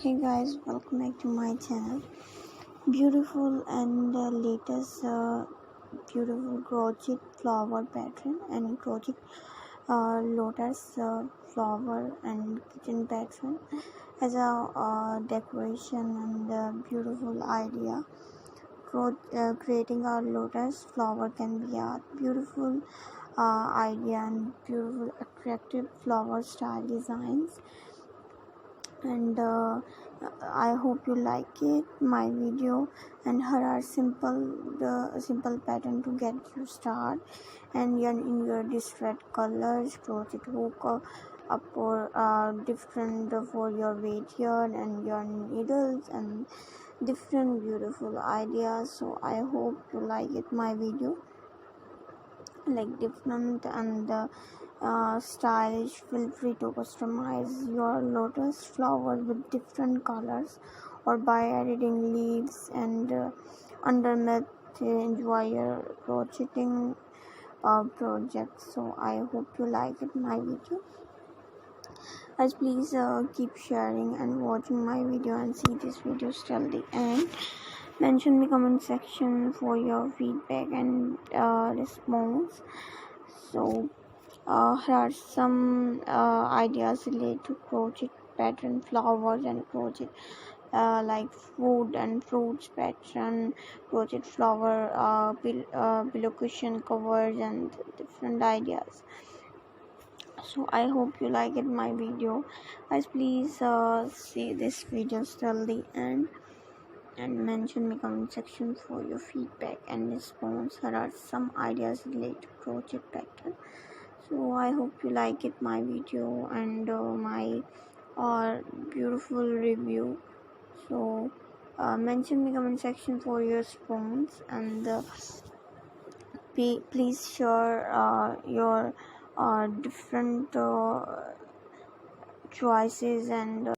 Hey guys, welcome back to my channel. Beautiful and latest beautiful crochet flower pattern and crochet lotus flower and kitchen pattern as a decoration and beautiful idea. Creating a lotus flower can be a beautiful idea and beautiful attractive flower style designs, and I hope you like it my video. And here are simple pattern to get you start, and in your different colors crochet hook up or different for your weight here and your needles and different beautiful ideas. So I hope you like it my video, like different and stylish. Feel free to customize your lotus flower with different colors or by editing leaves and underneath. Enjoy your crocheting project. So I hope you like it my video, guys. Please keep sharing and watching my video and see this video till the end. Mention me comment section for your feedback and response. So here are some ideas related to crochet pattern flowers and crochet like food and fruits pattern, crochet flower pillow cushion covers and different ideas. So I hope you like it my video, guys. Please see this video till the end and mention me comment section for your feedback and response. Here are some ideas related to crochet pattern. So I hope you like it my video and my beautiful review. So mention me comment section for your response, and please share your different choices and